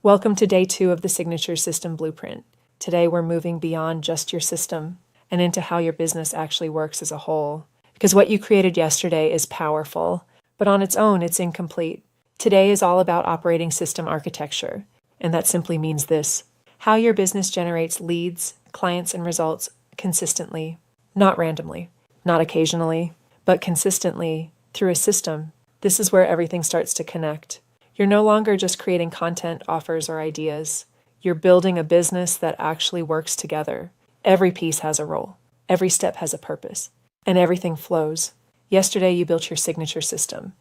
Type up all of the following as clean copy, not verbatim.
Welcome to day 2 of the Signature System Blueprint. Today we're moving beyond just your system and into how your business actually works as a whole. Because what you created yesterday is powerful, but on its own it's incomplete. Today is all about operating system architecture, and that simply means this: how your business generates leads, clients, and results consistently, not randomly, not occasionally, but consistently through a system. This is where everything starts to connect. You're no longer just creating content, offers, or ideas. You're building a business that actually works together. Every piece has a role. Every step has a purpose. And everything flows. Yesterday, you built your signature system.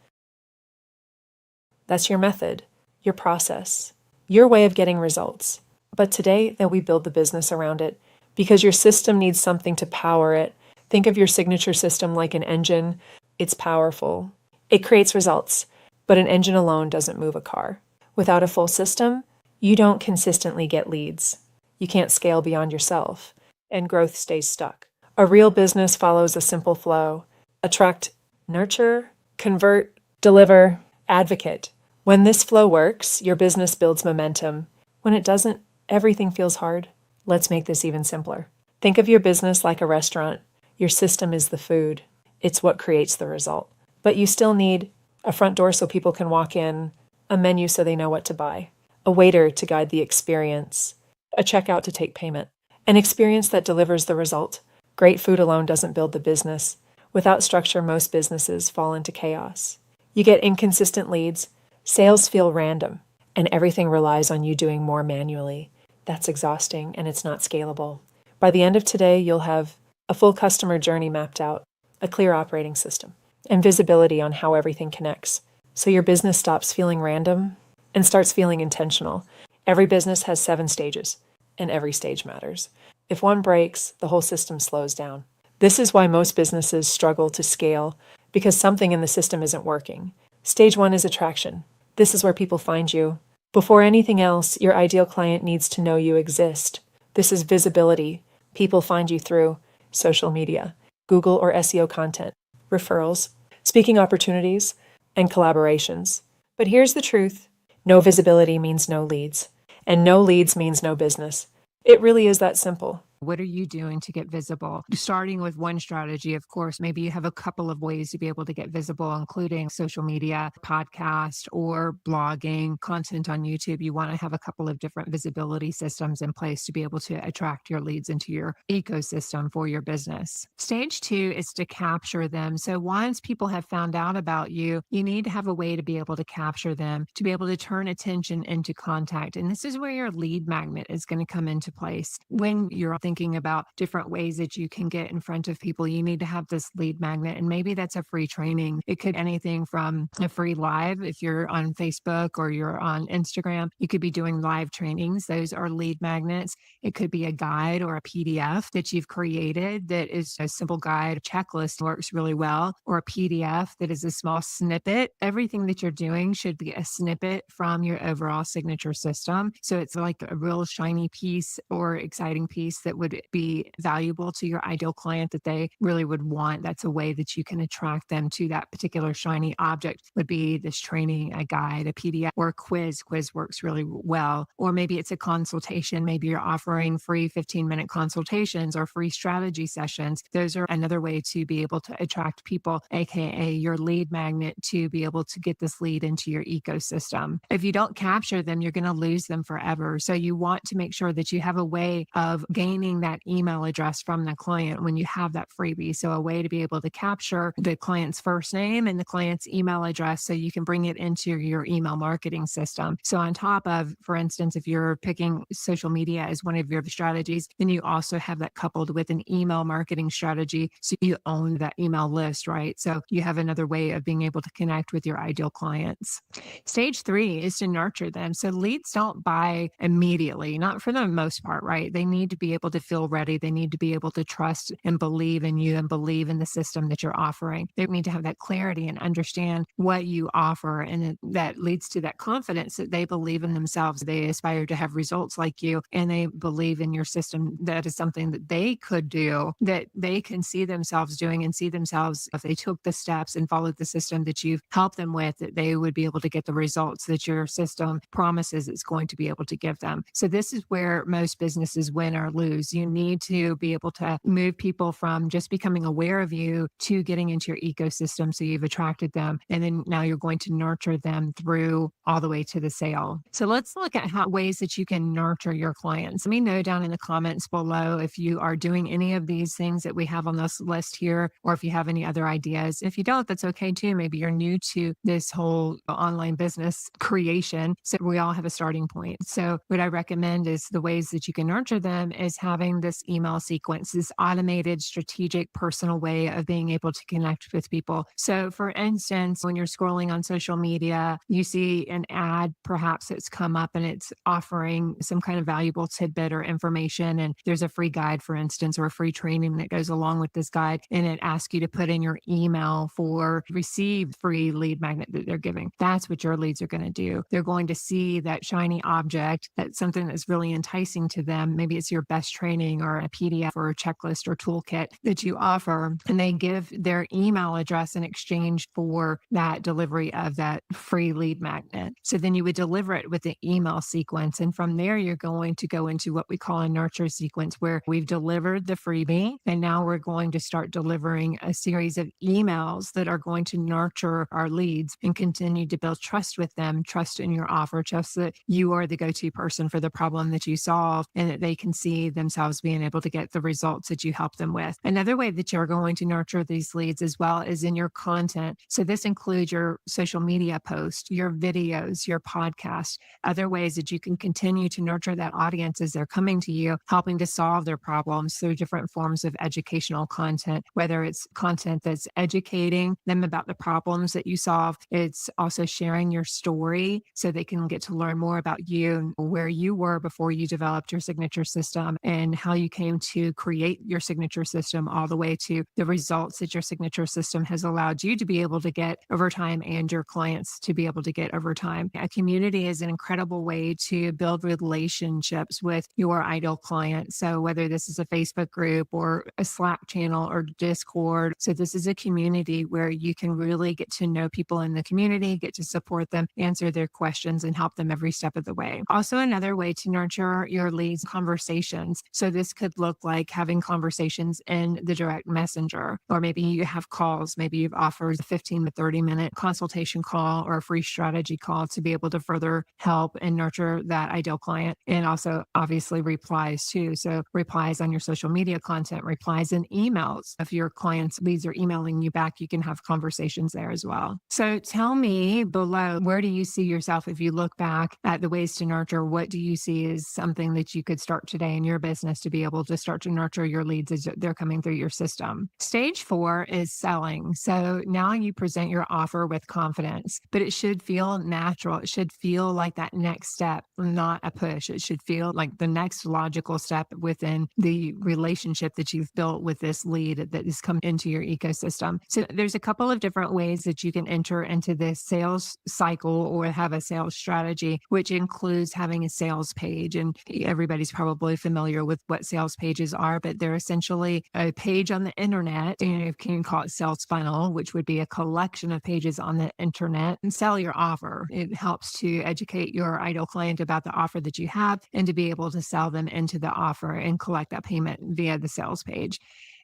That's your method, your process, your way of getting results. But today, that we build the business around it, because your system needs something to power it. Think of your signature system like an engine. It's powerful. It creates results. But an engine alone doesn't move a car. Without a full system, you don't consistently get leads. You can't scale beyond yourself, and growth stays stuck. A real business follows a simple flow: attract, nurture, convert, deliver, advocate. When this flow works, your business builds momentum. When it doesn't, everything feels hard. Let's make this even simpler. Think of your business like a restaurant. Your system is the food. It's what creates the result. But you still need a front door so people can walk in, a menu so they know what to buy, a waiter to guide the experience, a checkout to take payment, an experience that delivers the result. Great food alone doesn't build the business. Without structure, most businesses fall into chaos. You get inconsistent leads, sales feel random, and everything relies on you doing more manually. That's exhausting, and it's not scalable. By the end of today, you'll have a full customer journey mapped out, a clear operating system, and visibility on how everything connects. So your business stops feeling random and starts feeling intentional. Every business has 7 stages, and every stage matters. If one breaks, the whole system slows down. This is why most businesses struggle to scale, because something in the system isn't working. Stage 1 is attraction. This is where people find you. Before anything else, your ideal client needs to know you exist. This is visibility. People find you through social media, Google or SEO content, referrals, speaking opportunities, and collaborations. But here's the truth: no visibility means no leads, and no leads means no business. It really is that simple. What are you doing to get visible? Starting with one strategy, of course, maybe you have a couple of ways to be able to get visible, including social media, podcast, or blogging, content on YouTube. You want to have a couple of different visibility systems in place to be able to attract your leads into your ecosystem for your business. Stage 2 is to capture them. So once people have found out about you, you need to have a way to be able to capture them, to be able to turn attention into contact. And this is where your lead magnet is going to come into place. When you're thinking about different ways that you can get in front of people, you need to have this lead magnet. And maybe that's a free training. It could be anything from a free live. If you're on Facebook or you're on Instagram, you could be doing live trainings. Those are lead magnets. It could be a guide or a PDF that you've created that is a simple guide. A checklist works really well, or a PDF that is a small snippet. Everything that you're doing should be a snippet from your overall signature system. So it's like a real shiny piece or exciting piece that would be valuable to your ideal client, that they really would want. That's a way that you can attract them to that particular shiny object. Would be this training, a guide, a PDF, or a quiz. Quiz works really well. Or maybe it's a consultation. Maybe you're offering free 15-minute consultations or free strategy sessions. Those are another way to be able to attract people, aka your lead magnet, to be able to get this lead into your ecosystem. If you don't capture them, you're going to lose them forever. So you want to make sure that you have a way of gaining that email address from the client when you have that freebie. So a way to be able to capture the client's first name and the client's email address so you can bring it into your email marketing system. So on top of, for instance, if you're picking social media as one of your strategies, then you also have that coupled with an email marketing strategy. So you own that email list, right? So you have another way of being able to connect with your ideal clients. Stage 3 is to nurture them. So leads don't buy immediately, not for the most part, right? They need to be able to feel ready. They need to be able to trust and believe in you and believe in the system that you're offering. They need to have that clarity and understand what you offer. And that leads to that confidence that they believe in themselves. They aspire to have results like you, and they believe in your system. That is something that they could do, that they can see themselves doing, and see themselves, if they took the steps and followed the system that you've helped them with, that they would be able to get the results that your system promises it's going to be able to give them. So this is where most businesses win or lose. You need to be able to move people from just becoming aware of you to getting into your ecosystem. So you've attracted them, and then now you're going to nurture them through all the way to the sale. So let's look at ways that you can nurture your clients. Let me know down in the comments below if you are doing any of these things that we have on this list here, or if you have any other ideas. If you don't, that's okay too. Maybe you're new to this whole online business creation. So we all have a starting point. So what I recommend is the ways that you can nurture them is having this email sequence, this automated, strategic, personal way of being able to connect with people. So for instance, when you're scrolling on social media, you see an ad perhaps that's come up and it's offering some kind of valuable tidbit or information. And there's a free guide, for instance, or a free training that goes along with this guide. And it asks you to put in your email for receive free lead magnet that they're giving. That's what your leads are going to do. They're going to see that shiny object, that's something that's really enticing to them. Maybe it's your best training or a PDF or a checklist or toolkit that you offer. And they give their email address in exchange for that delivery of that free lead magnet. So then you would deliver it with the email sequence. And from there, you're going to go into what we call a nurture sequence, where we've delivered the freebie. And now we're going to start delivering a series of emails that are going to nurture our leads and continue to build trust with them, trust in your offer, trust that you are the go-to person for the problem that you solve, and that they can see themselves being able to get the results that you help them with. Another way that you're going to nurture these leads as well is in your content. So this includes your social media posts, your videos, your podcast, other ways that you can continue to nurture that audience as they're coming to you, helping to solve their problems through different forms of educational content, whether it's content that's educating them about the problems that you solve. It's also sharing your story so they can get to learn more about you and where you were before you developed your signature system, and how you came to create your signature system, all the way to the results that your signature system has allowed you to be able to get over time and your clients to be able to get over time. A community is an incredible way to build relationships with your ideal client. So whether this is a Facebook group or a Slack channel or Discord, so this is a community where you can really get to know people in the community, get to support them, answer their questions, and help them every step of the way. Also, another way to nurture your leads, conversations. So this could look like having conversations in the direct messenger, or maybe you have calls. Maybe you've offered a 15 to 30-minute consultation call or a free strategy call to be able to further help and nurture that ideal client. And also obviously replies too. So replies on your social media content, replies in emails. If your clients' leads are emailing you back, you can have conversations there as well. So tell me below, where do you see yourself if you look back at the ways to nurture? What do you see as something that you could start today in your business to be able to start to nurture your leads as they're coming through your system? Stage 4 is selling. So now you present your offer with confidence, but it should feel natural. It should feel like that next step, not a push. It should feel like the next logical step within the relationship that you've built with this lead that has come into your ecosystem. So there's a couple of different ways that you can enter into this sales cycle or have a sales strategy, which includes having a sales page. And everybody's probably familiar with what sales pages are, but they're essentially a page on the internet. And you can call it sales funnel, which would be a collection of pages on the internet, and sell your offer. It helps to educate your ideal client about the offer that you have and to be able to sell them into the offer and collect that payment via the sales page.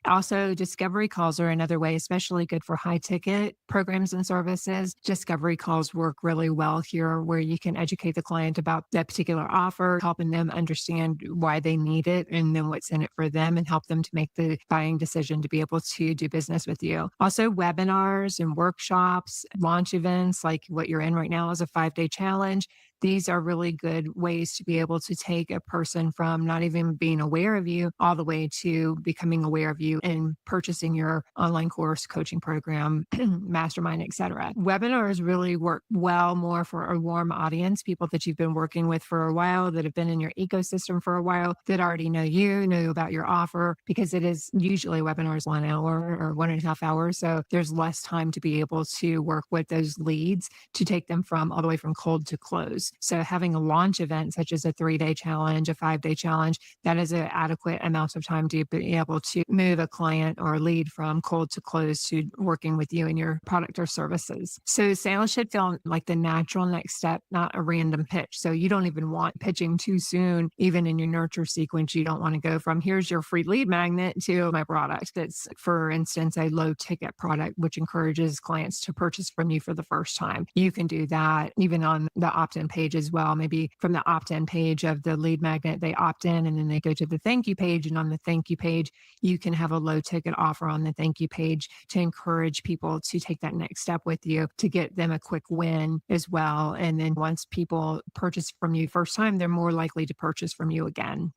Also, discovery calls are another way, especially good for high ticket programs and services. Discovery calls work really well here, where you can educate the client about that particular offer, helping them understand why they need it and then what's in it for them, and help them to make the buying decision to be able to do business with you. Also, webinars and workshops, launch events like what you're in right now is a 5-day challenge. these are really good ways to be able to take a person from not even being aware of you all the way to becoming aware of you and purchasing your online course, coaching program, mastermind, etc. Webinars really work well more for a warm audience, people that you've been working with for a while, that have been in your ecosystem for a while, that already know you, know about your offer, because it is usually webinars 1 hour or 1.5 hours. So there's less time to be able to work with those leads to take them from all the way from cold to close. So having a launch event such as a 3-day challenge, a 5-day challenge, that is an adequate amount of time to be able to move a client or a lead from cold to close to working with you and your product or services. So sales should feel like the natural next step, not a random pitch. So you don't even want pitching too soon. Even in your nurture sequence, you don't want to go from here's your free lead magnet to my product. That's, for instance, a low ticket product, which encourages clients to purchase from you for the first time. You can do that even on the opt-in page as well. Maybe from the opt-in page of the lead magnet, they opt in and then they go to the thank you page. And on the thank you page, you can have a low ticket offer on the thank you page to encourage people to take that next step with you, to get them a quick win as well. And then once people purchase from you first time, they're more likely to purchase from you again.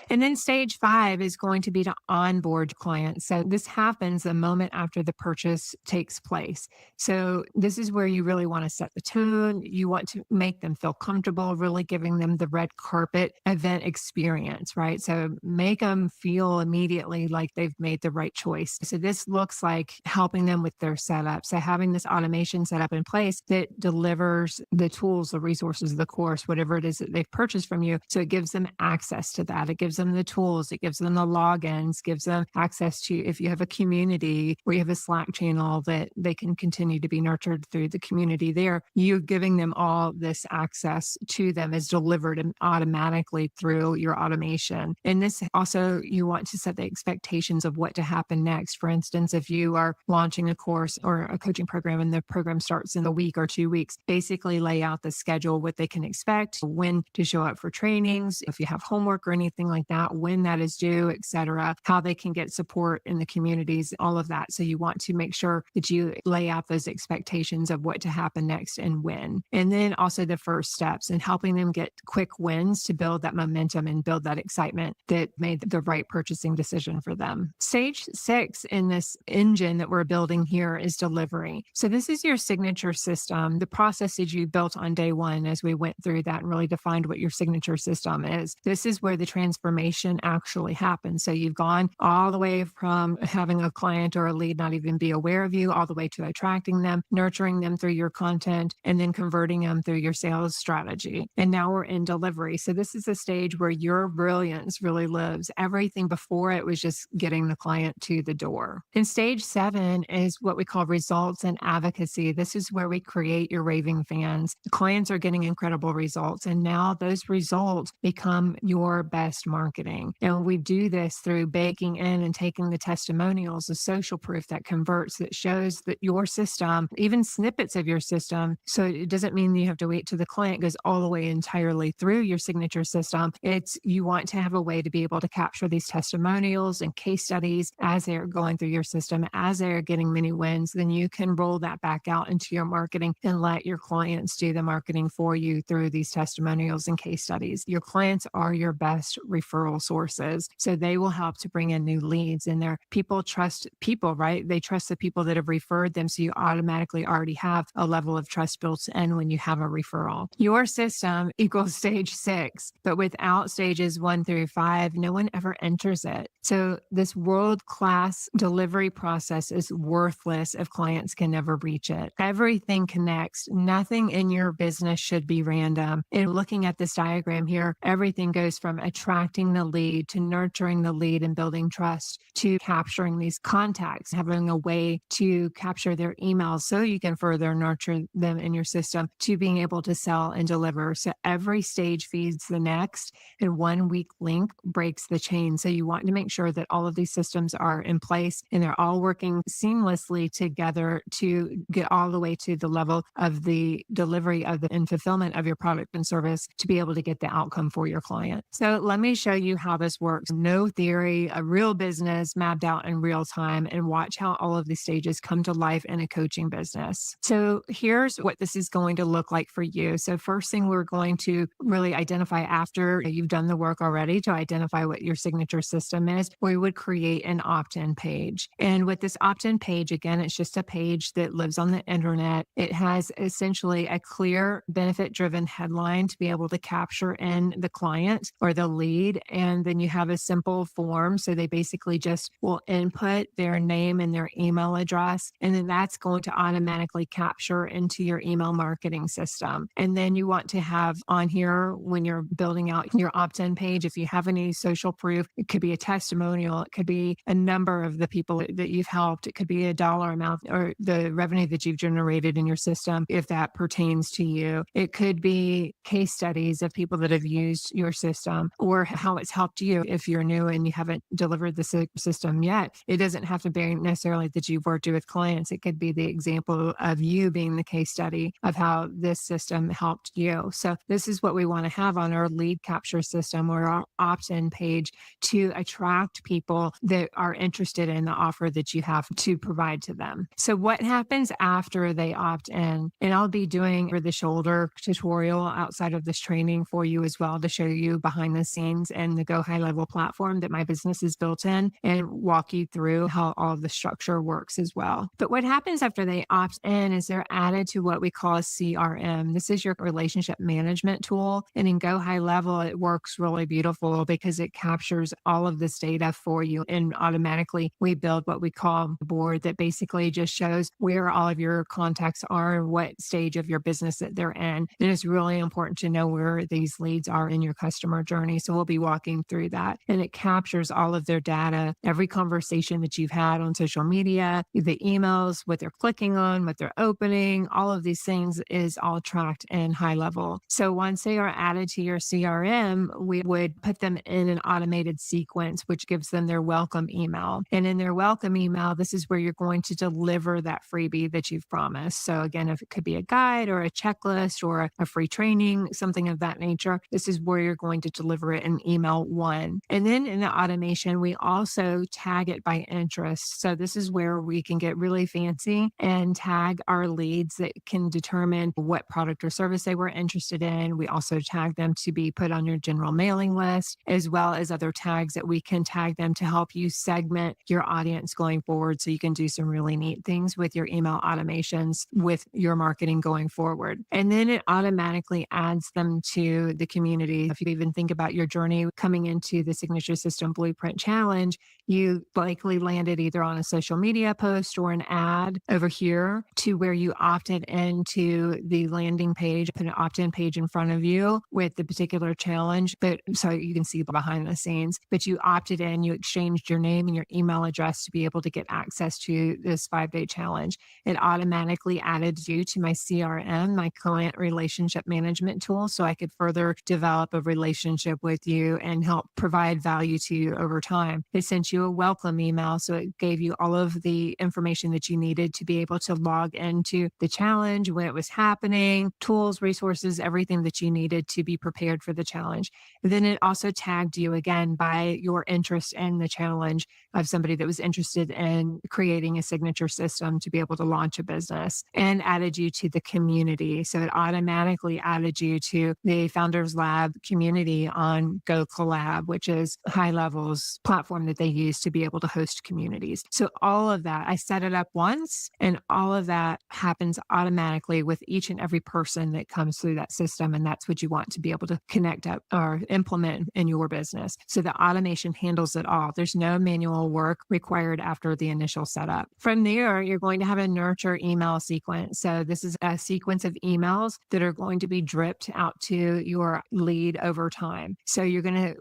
And then stage 5 is going to be to onboard clients. So this happens the moment after the purchase takes place. So this is where you really want to set the tone. You want to make them feel comfortable, really giving them the red carpet event experience, right? So make them feel immediately like they've made the right choice. So this looks like helping them with their setup. So having this automation set up in place that delivers the tools, the resources, the course, whatever it is that they've purchased from you. So it gives them access to that. It gives them the tools. It gives them the logins, gives them access to, if you have a community or you have a Slack channel, that they can continue to be nurtured through the community there. You're giving them all this access to them is delivered automatically through your automation. And this also, you want to set the expectations of what to happen next. For instance, if you are launching a course or a coaching program and the program starts in a week or 2 weeks, basically lay out the schedule, what they can expect, when to show up for trainings, if you have homework or anything like that, when that is due, etc., how they can get support in the communities, all of that. So you want to make sure that you lay out those expectations of what to happen next and when. And then also the first steps and helping them get quick wins to build that momentum and build that excitement that made the right purchasing decision for them. Stage 6 in this engine that we're building here is delivery. So this is your signature system, the processes you built on day 1 as we went through that and really defined what your signature system is. This is where the transformation actually happens. So you've gone all the way from having a client or a lead not even be aware of you, all the way to attracting them, nurturing them through your content, and then converting them through your sales strategy. And now we're in delivery. So this is a stage where your brilliance really lives. Everything before it was just getting the client to the door. And stage 7 is what we call results and advocacy. This is where we create your raving fans. The clients are getting incredible results, and now those results become your best marketing. And we do this through baking in and taking the testimonials, the social proof that converts, that shows that your system, even snippets of your system. So it doesn't mean you have to wait till the client goes all the way entirely through your signature system. It's, you want to have a way to be able to capture these testimonials and case studies as they're going through your system, as they're getting many wins. Then you can roll that back out into your marketing and let your clients do the marketing for you through these testimonials and case studies. Your clients are your best referral sources. So they will help to bring in new leads, and their people trust people, right? They trust the people that have referred them. So you automatically already have a level of trust built in when you have a referral. Your system equals stage 6, but without stages 1 through 5, no one ever enters it. So this world-class delivery process is worthless if clients can never reach it. Everything connects. Nothing in your business should be random. And looking at this diagram here, everything goes from attracting the lead to nurturing the lead and building trust to capturing these contacts, having a way to capture their emails so you can further nurture them in your system, to being able to sell and deliver. So every stage feeds the next, and one weak link breaks the chain. So you want to make sure that all of these systems are in place and they're all working seamlessly together to get all the way to the level of the delivery of the and fulfillment of your product and service to be able to get the outcome for your client. So let me show you how this works. No theory, a real business mapped out in real time, and watch how all of these stages come to life in a coaching business. So here's what this is going to look like for you. So first thing we're going to really identify after you've done the work already to identify what your signature system is, we would create an opt-in page. And with this opt-in page, again, it's just a page that lives on the internet. It has essentially a clear benefit-driven headline to be able to capture in the client or the lead. And then you have a simple form. So they basically just will input their name and their email address. And then that's going to automatically capture into your email marketing system. And then you want to have on here when you're building out your opt-in page, if you have any social proof, it could be a testimonial, it could be a number of the people that you've helped, it could be a dollar amount or the revenue that you've generated in your system, if that pertains to you. It could be case studies of people that have used your system or how it's helped you if you're new and you haven't delivered the system yet. It doesn't have to be necessarily that you've worked with clients. It could be the example of you being the case study of how this system helped you. So this is what we want to have on our lead capture system or our opt-in page to attract people that are interested in the offer that you have to provide to them. So what happens after they opt in? And I'll be doing over the shoulder tutorial outside of this training for you as well to show you behind the scenes and the Go High Level platform that my business is built in and walk you through how all of the structure works as well. But what happens after they opt in is they're added to what we call a CRM. This is your relationship management tool. And in Go High Level, it works really beautiful because it captures all of this data for you. And automatically we build what we call a board that basically just shows where all of your contacts are and what stage of your business that they're in. And it's really important to know where these leads are in your customer journey. So we'll be walking through that. And it captures all of their data, every conversation that you've had on social media, the emails, what they're clicking on, what they're opening, all of these things is all tracked in High Level. So once they are added to your CRM, we would put them in an automated sequence, which gives them their welcome email. And in their welcome email, this is where you're going to deliver that freebie that you've promised. So again, if it could be a guide or a checklist or a free training, something of that nature, this is where you're going to deliver it in email 1. And then in the automation, we also tag it by interest. So this is where we can get really fancy and tag our leads that can determine what product or service they were interested in. We also tag them to be put on your general mailing list, as well as other tags that we can tag them to help you segment your audience going forward. So you can do some really neat things with your email automations with your marketing going forward. And then it automatically adds them to the community. If you even think about your journey coming into the Signature System Blueprint Challenge, you likely landed either on a social media post or an ad over here to where you opted into the landing page, put an opt-in page in front of you with the particular challenge, but so you can see behind the scenes, but you opted in, you exchanged your name and your email address to be able to get access to this 5-day challenge. It automatically added you to my CRM, my client relationship management tool, so I could further develop a relationship with you and help provide value to you over time. It sent you a welcome email, so it gave you all of the information that you needed to be able to log into the challenge, when it was happening, tools, resources, everything that you needed to be prepared for the challenge. And then it also tagged you again by your interest in the challenge of somebody that was interested in creating a signature system to be able to launch a business, and added you to the community. So it automatically added you to the Founders Lab community on Go Collab, which is High Level's platform that they use to be able to host communities. So all of that, I set it up once, and all of that happens automatically with each and every person that comes through that system. And that's what you want to be able to connect up or implement in your business. So the automation handles it all. There's no manual work required after the initial setup. From there, you're going to have a nurture email sequence. So this is a sequence of emails that are going to be dripped out to your lead over time. So you're going to,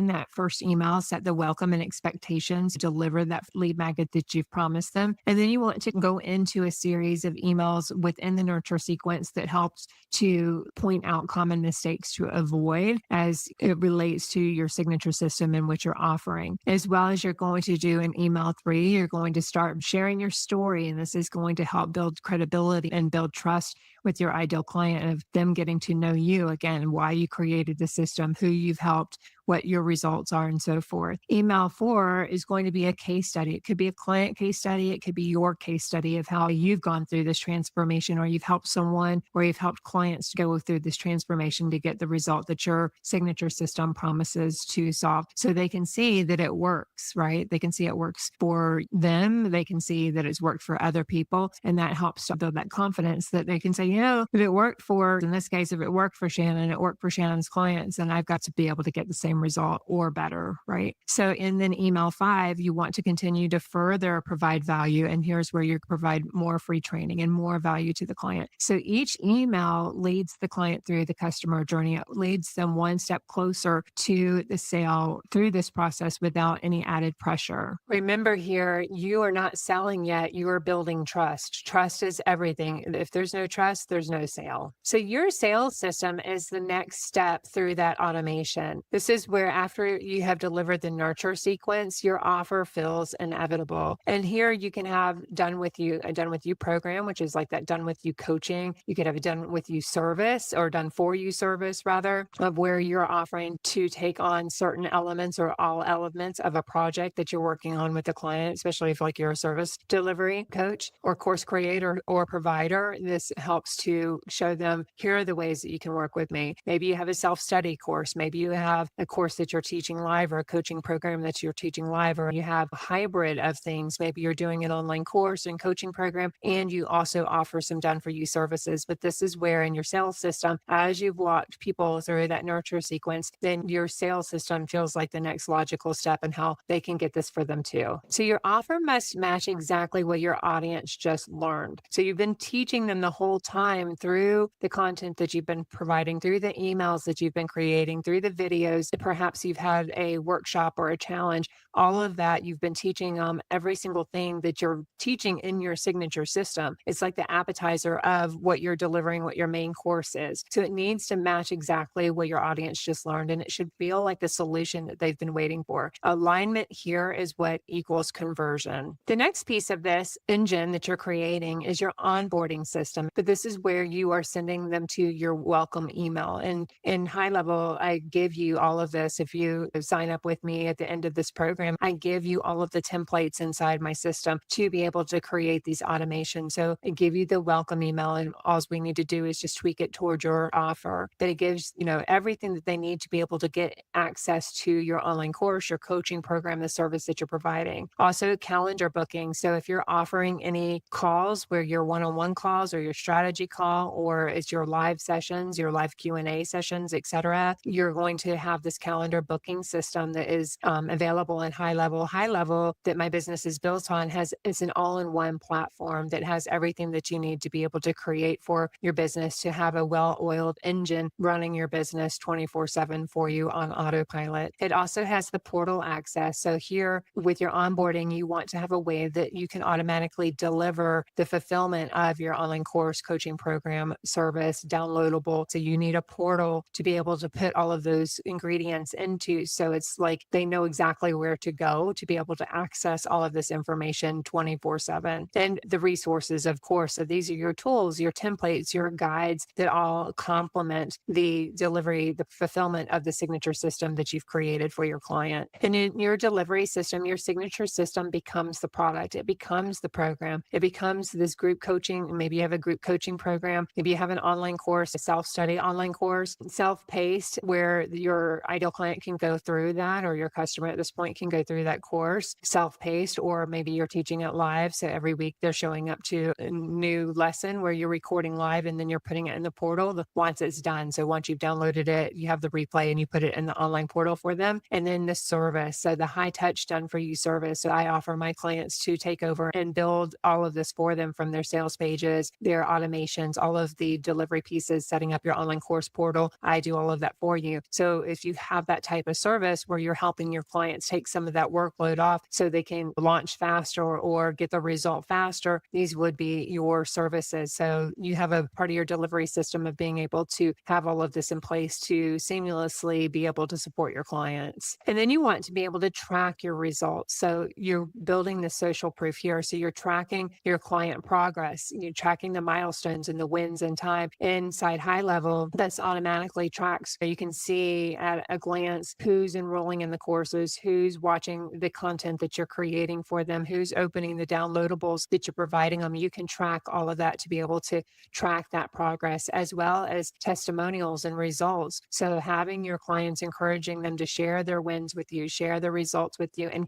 that first email, set the welcome and expectations, deliver that lead magnet that you've promised them. And then you want to go into a series of emails within the nurture sequence that helps to point out common mistakes to avoid as it relates to your signature system in which you're offering. As well as you're going to do in email 3, you're going to start sharing your story. And this is going to help build credibility and build trust with your ideal client, of them getting to know you again, why you created the system, who you've helped, what your results are, and so forth. Email 4 is going to be a case study. It could be a client case study. It could be your case study of how you've gone through this transformation, or you've helped someone, or you've helped clients to go through this transformation to get the result that your signature system promises to solve. So they can see that it works, right? They can see it works for them. They can see that it's worked for other people. And that helps to build that confidence that they can say, if it worked for, in this case, if it worked for Shannon, it worked for Shannon's clients, and I've got to be able to get the same result or better, right? So in then email 5, you want to continue to further provide value. And here's where you provide more free training and more value to the client. So each email leads the client through the customer journey. It leads them one step closer to the sale through this process without any added pressure. Remember here, you are not selling yet. You are building trust. Trust is everything. If there's no trust, there's no sale. So your sales system is the next step through that automation. This is where after you have delivered the nurture sequence, your offer feels inevitable. And here you can have a done with you program, which is like that done with you coaching. You could have a done with you service, or done for you service rather, of where you're offering to take on certain elements or all elements of a project that you're working on with the client, especially if like you're a service delivery coach or course creator or provider. This helps to show them, here are the ways that you can work with me. Maybe you have a self-study course. Maybe you have a course that you're teaching live, or a coaching program that you're teaching live, or you have a hybrid of things. Maybe you're doing an online course and coaching program, and you also offer some done for you services. But this is where in your sales system, as you've walked people through that nurture sequence, then your sales system feels like the next logical step in how they can get this for them too. So your offer must match exactly what your audience just learned. So you've been teaching them the whole time through the content that you've been providing, through the emails that you've been creating, through the videos. Perhaps you've had a workshop or a challenge. All of that, you've been teaching every single thing that you're teaching in your signature system. It's like the appetizer of what you're delivering, what your main course is. So it needs to match exactly what your audience just learned, and it should feel like the solution that they've been waiting for. Alignment here is what equals conversion. The next piece of this engine that you're creating is your onboarding system, but this is where you are sending them to your welcome email. And in high level, I give you all of this. If you sign up with me at the end of this program, I give you all of the templates inside my system to be able to create these automations. So I give you the welcome email, and all we need to do is just tweak it toward your offer. But it gives, everything that they need to be able to get access to your online course, your coaching program, the service that you're providing. Also calendar booking. So if you're offering any calls where your one-on-one calls, or your strategy call, or it's your live sessions, your live Q&A sessions, etc., you're going to have this calendar booking system that is available in high level. High level that my business is built on it's an all-in-one platform that has everything that you need to be able to create for your business, to have a well-oiled engine running your business 24/7 for you on autopilot. It also has the portal access. So here with your onboarding, you want to have a way that you can automatically deliver the fulfillment of your online course, coaching program, service, downloadable. So you need a portal to be able to put all of those ingredients into. So it's like they know exactly where to go to be able to access all of this information 24/7. And the resources, of course. So these are your tools, your templates, your guides that all complement the delivery, the fulfillment of the signature system that you've created for your client. And in your delivery system, your signature system becomes the product. It becomes the program. It becomes this group coaching. Maybe you have a group coaching program. Maybe you have an online course, a self-study online course, self-paced, where your ideal client can go through that, or your customer at this point can go through that course, self-paced, or maybe you're teaching it live. So every week they're showing up to a new lesson where you're recording live, and then you're putting it in the portal once it's done. So once you've downloaded it, you have the replay and you put it in the online portal for them. And then the service, so the high touch done for you service. So I offer my clients to take over and build all of this for them, from their sales pages, their automations, all of the delivery pieces, setting up your online course portal. I do all of that for you. So if you have that type of service where you're helping your clients take some of that workload off so they can launch faster or get the result faster, these would be your services. So you have a part of your delivery system of being able to have all of this in place to seamlessly be able to support your clients. And then you want to be able to track your results. So you're building the social proof here. So you're tracking your client progress, you're tracking the milestones sessions and the wins and time inside High Level that's automatically tracks. So you can see at a glance who's enrolling in the courses, who's watching the content that you're creating for them, who's opening the downloadables that you're providing them. You can track all of that to be able to track that progress, as well as testimonials and results. So having your clients, encouraging them to share their wins with you, share the results with you, and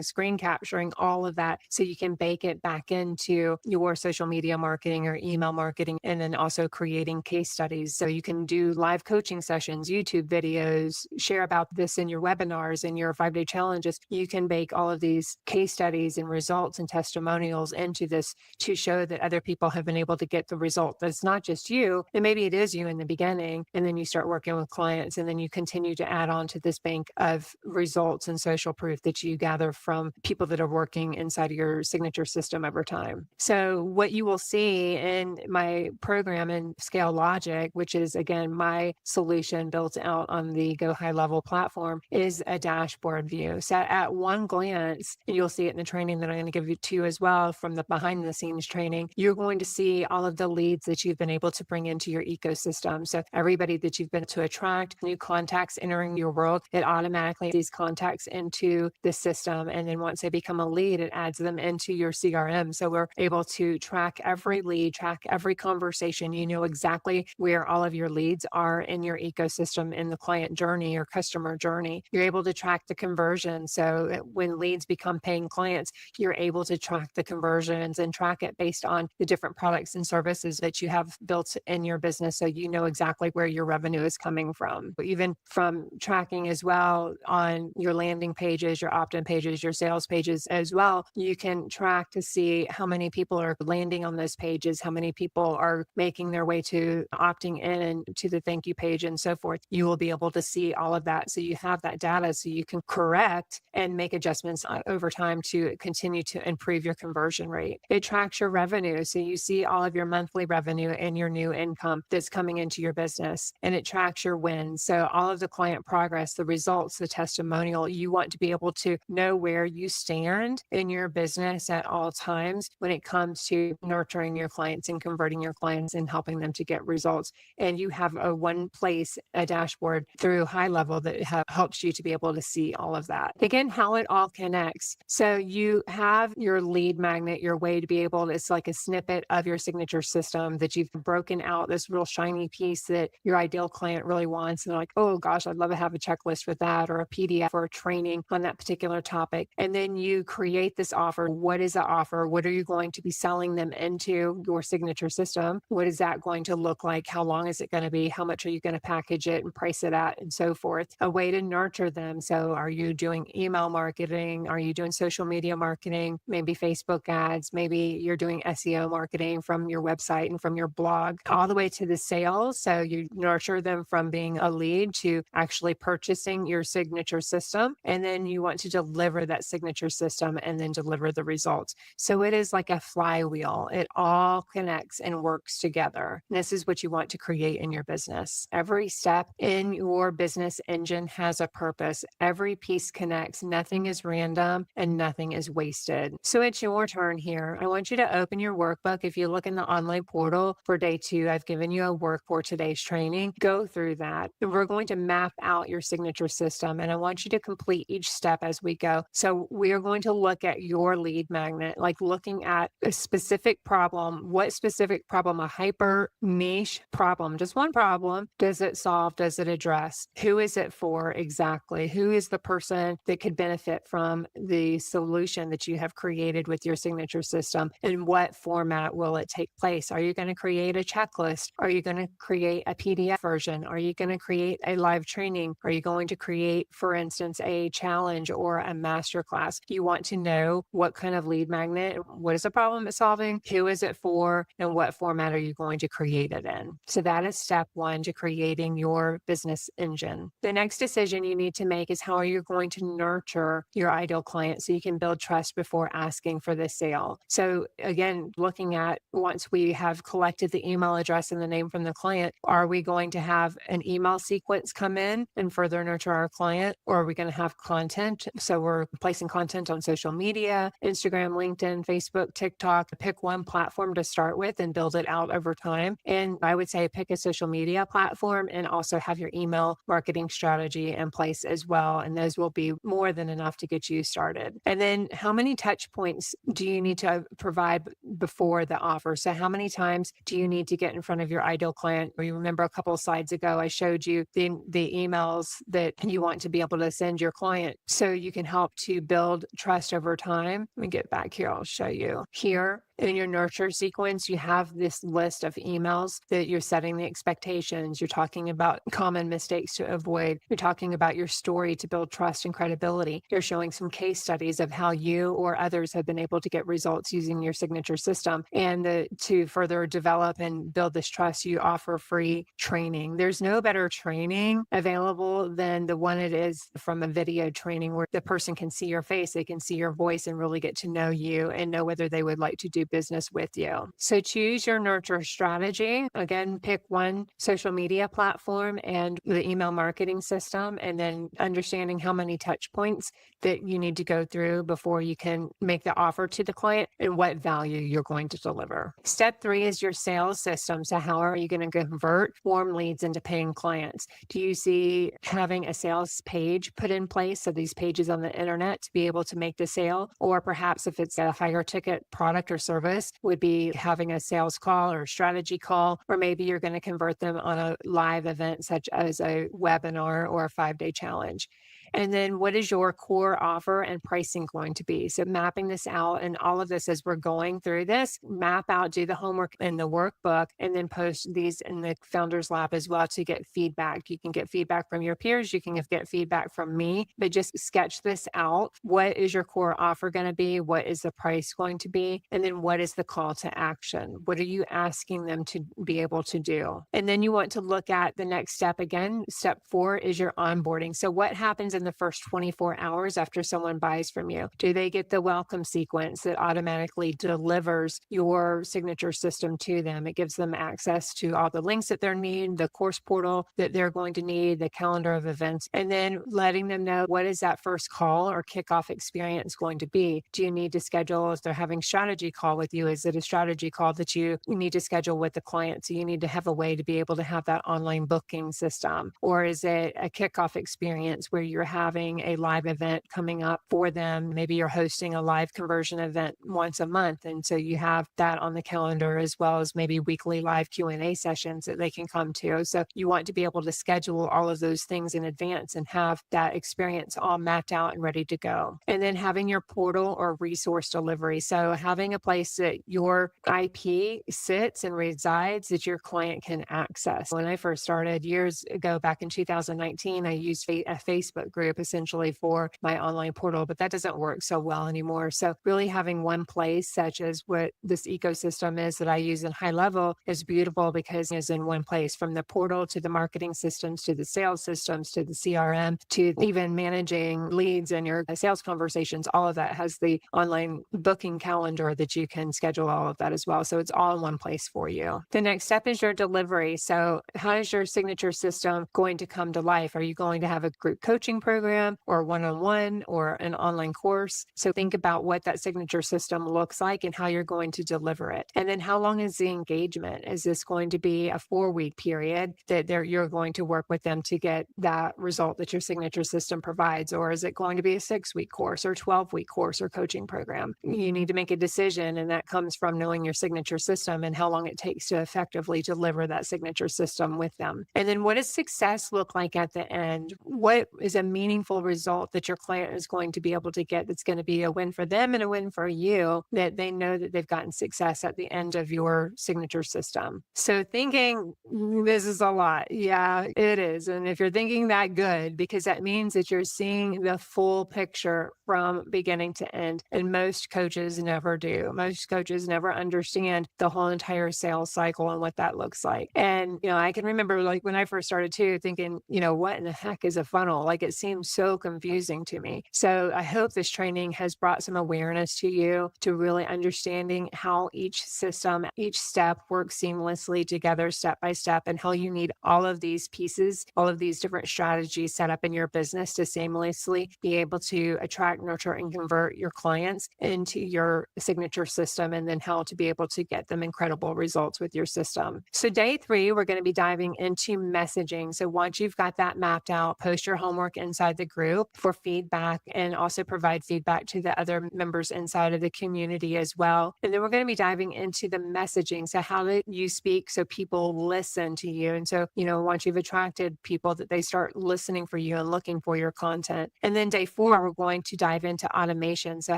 screen capturing all of that so you can bake it back into your social media marketing or email marketing, and then also creating case studies. So you can do live coaching sessions, YouTube videos, share about this in your webinars and your 5-day challenges. You can bake all of these case studies and results and testimonials into this to show that other people have been able to get the result. That it's not just you, and maybe it is you in the beginning, and then you start working with clients, and then you continue to add on to this bank of results and social proof that you gather from people that are working inside of your signature system over time. So what you will see in my program in Scale Logic, which is again my solution built out on the Go High Level platform, is a dashboard view. So at one glance, and you'll see it in the training that I'm going to give you to you as well from the behind the scenes training, you're going to see all of the leads that you've been able to bring into your ecosystem. So everybody that you've been to attract, new contacts entering your world, it automatically these contacts into the system. And then once they become a lead, it adds them into your CRM. So we're able to track every lead, track every conversation. You know exactly where all of your leads are in your ecosystem in the client journey or customer journey. You're able to track the conversion. So when leads become paying clients, you're able to track the conversions and track it based on the different products and services that you have built in your business. So you know exactly where your revenue is coming from. Even from tracking as well on your landing pages, your opt-in pages, your sales pages as well, you can track to see how many people are landing on those pages, how many people are making their way to opting in to the thank you page and so forth. You will be able to see all of that. So you have that data so you can correct and make adjustments over time to continue to improve your conversion rate. It tracks your revenue. So you see all of your monthly revenue and your new income that's coming into your business, and it tracks your wins. So all of the client progress, the results, the testimonial, you want to be able to know where you stand in your business at all times when it comes to nurturing your clients and converting your clients and helping them to get results. And you have a one place, a dashboard through High Level that helps you to be able to see all of that. Again, how it all connects. So you have your lead magnet, your way to be able to, it's like a snippet of your signature system that you've broken out, this real shiny piece that your ideal client really wants. And they're like, oh gosh, I'd love to have a checklist with that, or a PDF or a training on that particular topic. And then you create this offer. What is the offer? What are you going to be selling them into your signature system? What is that going to look like? How long is it going to be? How much are you going to package it and price it at, and so forth? A way to nurture them. So are you doing email marketing? Are you doing social media marketing? Maybe Facebook ads? Maybe you're doing SEO marketing from your website and from your blog, all the way to the sales. So you nurture them from being a lead to actually purchasing your signature system. And then you want to deliver that signature system and then deliver the results. So it is like a flywheel. It all connects and works together. And this is what you want to create in your business. Every step in your business engine has a purpose. Every piece connects. Nothing is random and nothing is wasted. So it's your turn here. I want you to open your workbook. If you look in the online portal for day 2, I've given you a work for today's training. Go through that. And we're going to map out your signature system. And I want you to complete each step as we go. So we are going to look at your lead magnet, like looking at a specific problem. What specific problem? A hyper niche problem, just one problem. Does it solve? Does it address? Who is it for exactly? Who is the person that could benefit from the solution that you have created with your signature system? In what format will it take place? Are you going to create a checklist? Are you going to create a PDF version? Are you going to create a live training? Are you going to create, for instance, a challenge or a masterclass? You want to know what kind of lead magnet, what is the problem it's solving, who is it for, and what format are you going to create it in? So that is step 1 to creating your business engine. The next decision you need to make is how are you going to nurture your ideal client so you can build trust before asking for the sale. So again, looking at once we have collected the email address and the name from the client, are we going to have an email sequence come in and further nurture our client? Or are we going to have content? So we're placing content on social media, Instagram, LinkedIn, Facebook, TikTok. Pick one platform to start with with and build it out over time. And I would say pick a social media platform and also have your email marketing strategy in place as well. And those will be more than enough to get you started. And then how many touch points do you need to provide before the offer? So how many times do you need to get in front of your ideal client? Or you remember a couple of slides ago, I showed you the emails that you want to be able to send your client so you can help to build trust over time. Let me get back here. I'll show you here. In your nurture sequence, you have this list of emails that you're setting the expectations. You're talking about common mistakes to avoid. You're talking about your story to build trust and credibility. You're showing some case studies of how you or others have been able to get results using your signature system. And to further develop and build this trust, you offer free training. There's no better training available than the one it is from a video training where the person can see your face, they can see your voice and really get to know you and know whether they would like to do business with you. So choose your nurture strategy. Again, pick one social media platform and the email marketing system, and then understanding how many touch points that you need to go through before you can make the offer to the client and what value you're going to deliver. Step 3 is your sales system. So how are you going to convert warm leads into paying clients? Do you see having a sales page put in place? So these pages on the internet to be able to make the sale, or perhaps if it's a higher ticket product or service, would be having a sales call or a strategy call, or maybe you're going to convert them on a live event such as a webinar or a 5-day challenge. And then what is your core offer and pricing going to be? So mapping this out, and all of this as we're going through this, map out, do the homework in the workbook, and then post these in the Founders Lab as well to get feedback. You can get feedback from your peers, you can get feedback from me, but just sketch this out. What is your core offer going to be? What is the price going to be? And then what is the call to action? What are you asking them to be able to do? And then you want to look at the next step again. Step 4 is your onboarding. So what happens in the first 24 hours after someone buys from you? Do they get the welcome sequence that automatically delivers your signature system to them? It gives them access to all the links that they need, the course portal that they're going to need, the calendar of events, and then letting them know what is that first call or kickoff experience going to be. Do you need to schedule, if they're having strategy call with you, is it a strategy call that you need to schedule with the client? So you need to have a way to be able to have that online booking system. Or is it a kickoff experience where you're having a live event coming up for them? Maybe you're hosting a live conversion event once a month. And so you have that on the calendar, as well as maybe weekly live Q&A sessions that they can come to. So you want to be able to schedule all of those things in advance and have that experience all mapped out and ready to go. And then having your portal or resource delivery. So having a place that your IP sits and resides that your client can access. When I first started years ago, back in 2019, I used a Facebook group essentially for my online portal, but that doesn't work so well anymore. So really having one place, such as what this ecosystem is that I use in High Level, is beautiful because it's in one place, from the portal to the marketing systems, to the sales systems, to the CRM, to even managing leads and your sales conversations. All of that has the online booking calendar that you can schedule all of that as well. So it's all in one place for you. The next step is your delivery. So how is your signature system going to come to life? Are you going to have a group coaching program or one-on-one or an online course? So think about what that signature system looks like and how you're going to deliver it. And then how long is the engagement? Is this going to be a 4-week period that you're going to work with them to get that result that your signature system provides? Or is it going to be a 6-week course or 12-week course or coaching program? You need to make a decision, and that comes from knowing your signature system and how long it takes to effectively deliver that signature system with them. And then what does success look like at the end? What is a meaningful result that your client is going to be able to get that's going to be a win for them and a win for you, that they know that they've gotten success at the end of your signature system? So thinking this is a lot. Yeah, it is. And if you're thinking that, good, because that means that you're seeing the full picture from beginning to end. And most coaches never do. Most coaches never understand the whole entire sales cycle and what that looks like. And, I can remember like when I first started too, thinking, what in the heck is a funnel? Like it seemed seems so confusing to me. So I hope this training has brought some awareness to you to really understanding how each system, each step works seamlessly together, step by step, and how you need all of these pieces, all of these different strategies set up in your business to seamlessly be able to attract, nurture, and convert your clients into your signature system, and then how to be able to get them incredible results with your system. So day 3, we're going to be diving into messaging. So once you've got that mapped out, post your homework inside the group for feedback, and also provide feedback to the other members inside of the community as well. And then we're going to be diving into the messaging. So how do you speak so people listen to you? And so, once you've attracted people, that they start listening for you and looking for your content. And then day 4, we're going to dive into automation. So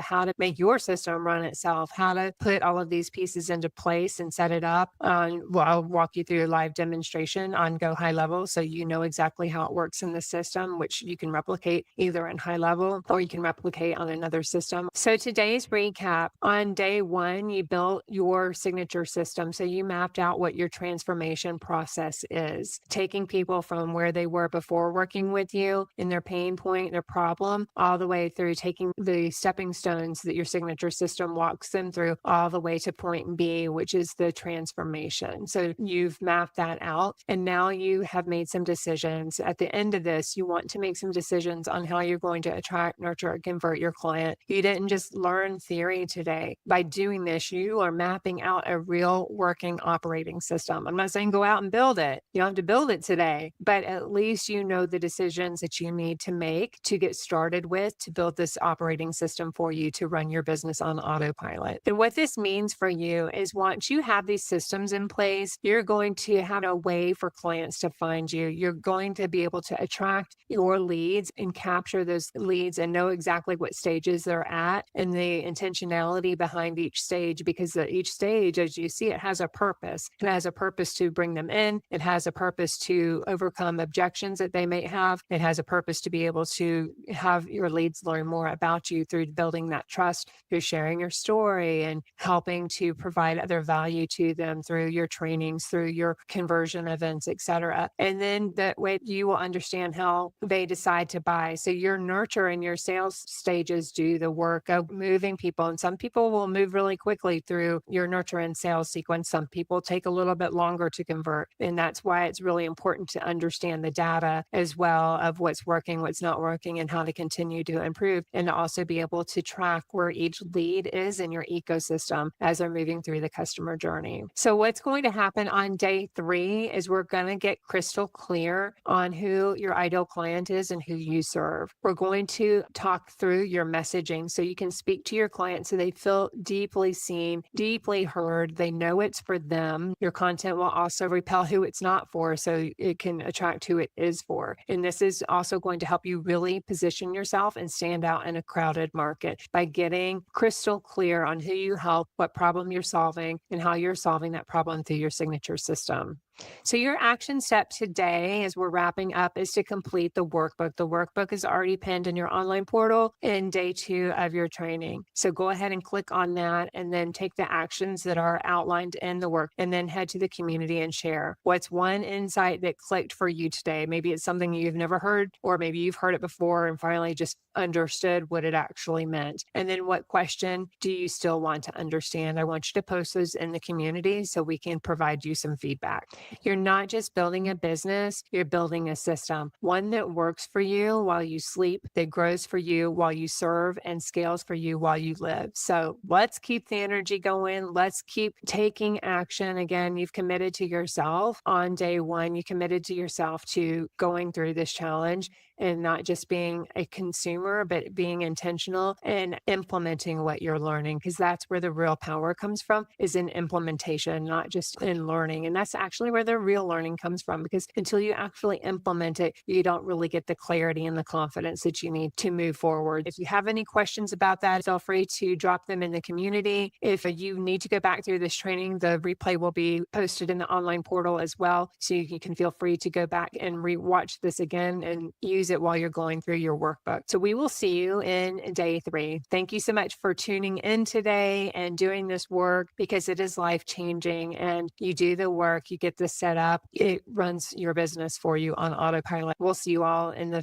how to make your system run itself, how to put all of these pieces into place and set it up. I'll walk you through a live demonstration on Go High Level, so you know exactly how it works in the system, which you can replicate either in High Level or you can replicate on another system. So today's recap: on day 1, you built your signature system. So you mapped out what your transformation process is, taking people from where they were before working with you in their pain point, their problem, all the way through taking the stepping stones that your signature system walks them through all the way to point B, which is the transformation. So you've mapped that out, and now you have made some decisions. At the end of this, you want to make some decisions on how you're going to attract, nurture, and convert your client. You didn't just learn theory today. By doing this, you are mapping out a real working operating system. I'm not saying go out and build it. You don't have to build it today, but at least you know the decisions that you need to make to get started with to build this operating system for you to run your business on autopilot. And what this means for you is, once you have these systems in place, you're going to have a way for clients to find you. You're going to be able to attract your leads and capture those leads and know exactly what stages they're at and the intentionality behind each stage, because each stage, as you see, it has a purpose. It has a purpose to bring them in. It has a purpose to overcome objections that they may have. It has a purpose to be able to have your leads learn more about you through building that trust, through sharing your story and helping to provide other value to them through your trainings, through your conversion events, etc. And then that way you will understand how they decide to buy. So your nurture and your sales stages do the work of moving people. And some people will move really quickly through your nurture and sales sequence. Some people take a little bit longer to convert. And that's why it's really important to understand the data as well of what's working, what's not working, and how to continue to improve, and to also be able to track where each lead is in your ecosystem as they're moving through the customer journey. So what's going to happen on day 3 is we're going to get crystal clear on who your ideal client is and who you serve. We're going to talk through your messaging so you can speak to your client so they feel deeply seen, deeply heard. They know it's for them. Your content will also repel who it's not for, so it can attract who it is for. And this is also going to help you really position yourself and stand out in a crowded market by getting crystal clear on who you help, what problem you're solving, and how you're solving that problem through your signature system. So your action step today, as we're wrapping up, is to complete the workbook. The workbook is already pinned in your online portal in day 2 of your training. So go ahead and click on that, and then take the actions that are outlined in the work, and then head to the community and share. What's one insight that clicked for you today? Maybe it's something you've never heard, or maybe you've heard it before and finally just understood what it actually meant. And then what question do you still want to understand? I want you to post those in the community so we can provide you some feedback. You're not just building a business, you're building a system, one that works for you while you sleep, that grows for you while you serve, and scales for you while you live. So let's keep the energy going. Let's keep taking action. Again, you've committed to yourself on day 1. You committed to yourself to going through this challenge and not just being a consumer, but being intentional and implementing what you're learning, because that's where the real power comes from, is in implementation, not just in learning. And that's actually where the real learning comes from, because until you actually implement it, you don't really get the clarity and the confidence that you need to move forward. If you have any questions about that, feel free to drop them in the community. If you need to go back through this training, the replay will be posted in the online portal as well. So you can feel free to go back and rewatch this again and use it while you're going through your workbook. So we will see you in day 3. Thank you so much for tuning in today and doing this work, because it is life-changing, and you do the work, you get this set up, it runs your business for you on autopilot. We'll see you all in the